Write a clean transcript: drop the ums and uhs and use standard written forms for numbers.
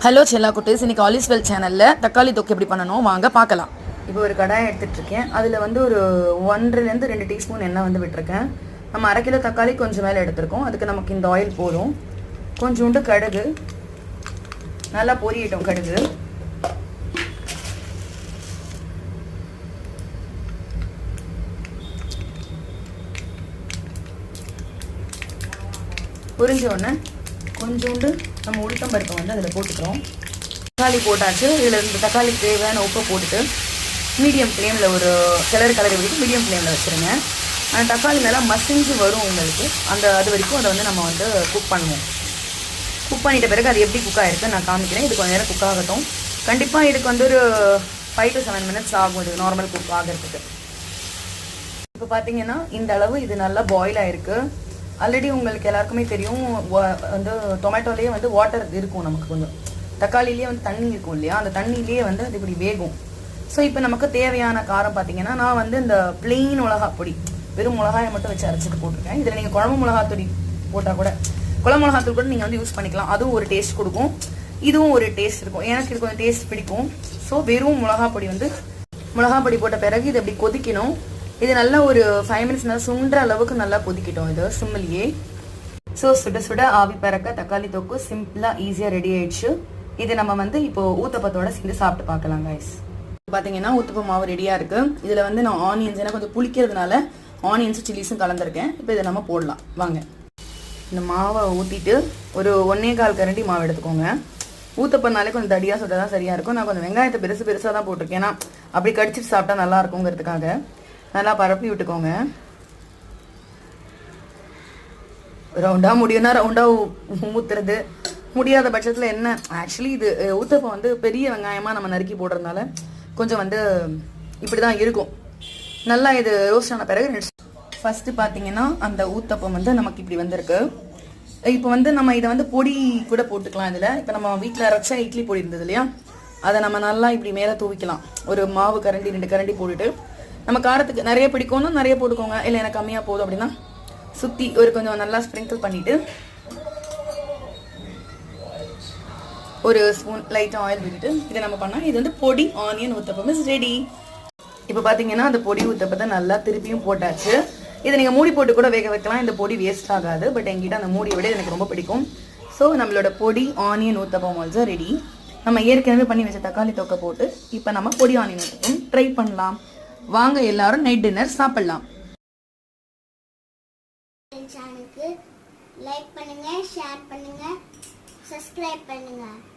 Hello செல்லா குட்டீஸ், இன்னைக்கு ஆலிஸ்வெல் சேனலில் தக்காளி தொக்கு எப்படி பண்ணணும் வாங்க பார்க்கலாம். இப்போ ஒரு கடாயை எடுத்துகிட்ருக்கேன். அதில் வந்து ஒரு 1-2 டீஸ்பூன் எண்ணெய் வந்து விட்டுருக்கேன். நம்ம 1/2 கிலோ தக்காளி கொஞ்சம் மேலே எடுத்துருக்கோம். அதுக்கு நமக்கு இந்த ஆயில் போதும். கொஞ்சோண்டு கடுகு, நல்லா பொரியட்டும் கடுகு. பொரிஞ்ச உடனே கொஞ்சோண்டு நம்ம உளுத்தம் பருப்பை வந்து அதில் போட்டுக்கிறோம். தக்காளி போட்டாச்சு. இதில் இந்த தக்காளிக்கு தேவையான உப்பை போட்டுட்டு மீடியம் ஃப்ளேமில் ஒரு கிளறு விட்டு மீடியம் ஃப்ளேமில் வச்சுருங்க. அந்த தக்காளி நல்லா மசிஞ்சு வரும் உங்களுக்கு. அது வரைக்கும் அதை வந்து நம்ம வந்து குக் பண்ணுவோம். குக் பண்ணிட்ட பிறகு அது எப்படி குக் ஆகிருக்கு நான் காமிக்கிறேன். இது கொஞ்சம் நேரம் குக் ஆகட்டும். கண்டிப்பாக இதுக்கு வந்து ஒரு 5 to 7 minutes ஆகும் இது நார்மல் குக் ஆகிறதுக்கு. இப்போ பார்த்தீங்கன்னா இந்த அளவு இது நல்லா பாயில் ஆகிருக்கு. ஆல்ரெடி உங்களுக்கு எல்லாருக்குமே தெரியும், வந்து டொமேட்டோலேயே வந்து வாட்டர் இருக்கும். நமக்கு கொஞ்சம் தக்காளிலேயே வந்து தண்ணி இருக்கும் இல்லையா, அந்த தண்ணியிலேயே வந்து அது இப்படி வேகும். ஸோ இப்போ நமக்கு தேவையான காரம் பார்த்தீங்கன்னா, நான் வந்து இந்த பிளெயின் மிளகா பொடி, வெறும் மிளகாயை மட்டும் வச்சு அரைச்சிட்டு போட்டிருக்கேன். இதில் நீங்கள் குழம்பு மிளகாத்தூடி போட்டால் கூட, குழம்பு மிளகாத்தூள் கூட நீங்கள் வந்து யூஸ் பண்ணிக்கலாம். அதுவும் ஒரு டேஸ்ட் கொடுக்கும், இதுவும் ஒரு டேஸ்ட் இருக்கும். எனக்கு இது கொஞ்சம் டேஸ்ட் பிடிக்கும். ஸோ வெறும் மிளகா பொடி வந்து மிளகா பொடி போட்ட பிறகு இது அப்படி கொதிக்கணும். இது நல்லா ஒரு 5 minutes நல்லா சுண்டுற அளவுக்கு நல்லா கொதிக்கிட்டோம் இது சிம்மிலேயே. ஸோ சுட சுட ஆவி பறக்க தக்காளி தொக்கு சிம்பிளாக ஈஸியாக ரெடி ஆயிடுச்சு. இது நம்ம வந்து இப்போ ஊத்தப்பத்தோட சேர்ந்து சாப்பிட்டு பார்க்கலாம் கைஸ். பார்த்தீங்கன்னா ஊத்தப்ப மாவு ரெடியாக இருக்குது. இதில் வந்து நான் ஆனியன்ஸ் ஏன்னா கொஞ்சம் புளிக்கிறதுனால ஆனியன்ஸும் சில்லிஸும் கலந்துருக்கேன். இப்போ இதை நம்ம போடலாம் வாங்க. இந்த மாவை ஊற்றிட்டு ஒரு 1.25 கரண்டி மாவு எடுத்துக்கோங்க. ஊத்தப்பனாலே கொஞ்சம் தடியாக சுட தான் சரியாக இருக்கும். நான் கொஞ்சம் வெங்காயத்தை பெருசாக தான் போட்டிருக்கேன். ஏன்னா அப்படி கடிச்சிட்டு சாப்பிட்டா நல்லா இருக்குங்கிறதுக்காக. நல்லா பரப்பி விட்டுக்கோங்க. ரவுண்டாக முடியும்னா ரவுண்டாக ஊற்றுறது, முடியாத பட்சத்தில் என்ன, ஆக்சுவலி இது ஊத்தப்பம் வந்து பெரிய வெங்காயமாக நம்ம நறுக்கி போடுறதுனால கொஞ்சம் வந்து இப்படி தான் இருக்கும். நல்லா இது ரோஸ்ட் ஆன பிறகு ஃபஸ்ட்டு பார்த்தீங்கன்னா அந்த ஊத்தப்பம் வந்து நமக்கு இப்படி வந்திருக்கு. இப்போ வந்து நம்ம இதை வந்து பொடி கூட போட்டுக்கலாம். இதில் இப்போ நம்ம வீட்டில் அரைச்சா இட்லி பொடி இருந்தது இல்லையா, அதை நம்ம நல்லா இப்படி மேலே தூவிக்கலாம். ஒரு மாவு கரண்டி 2 கரண்டி போட்டுட்டு, நம்ம காரத்துக்கு நிறைய பிடிக்கும்னா நிறைய போட்டுக்கோங்க, இல்லை எனக்கு கம்மியாக போதும் அப்படின்னா சுற்றி ஒரு கொஞ்சம் நல்லா ஸ்ப்ரிங்கிள் பண்ணிவிட்டு ஒரு ஸ்பூன் லைட்டாக ஆயில் விட்டுட்டு இதை நம்ம பண்ணால் இது வந்து பொடி ஆனியன் ஊத்தப்பம் இஸ் ரெடி. இப்போ பார்த்தீங்கன்னா அந்த பொடி ஊத்தப்பத்தை நல்லா திருப்பியும் போட்டாச்சு. இதை நீங்கள் மூடி போட்டு கூட வேக வைக்கலாம். இந்த பொடி வேஸ்ட் ஆகாது. பட் எங்கிட்ட அந்த மூடியை விட எனக்கு ரொம்ப பிடிக்கும். ஸோ நம்மளோட பொடி ஆனியன் ஊத்தப்பம் ஆல்சோ ரெடி. நம்ம ஏற்கனவே பண்ணி வச்ச தக்காளி தொக்கை போட்டு இப்போ நம்ம பொடி ஆனியன் ஊத்தப்பம் ட்ரை பண்ணலாம். வாங்க எல்லாரும் நைட் டின்னர் சாப்பிடலாம். லைக் பண்ணுங்க, ஷேர் பண்ணுங்க, சப்ஸ்கிரைப் பண்ணுங்க.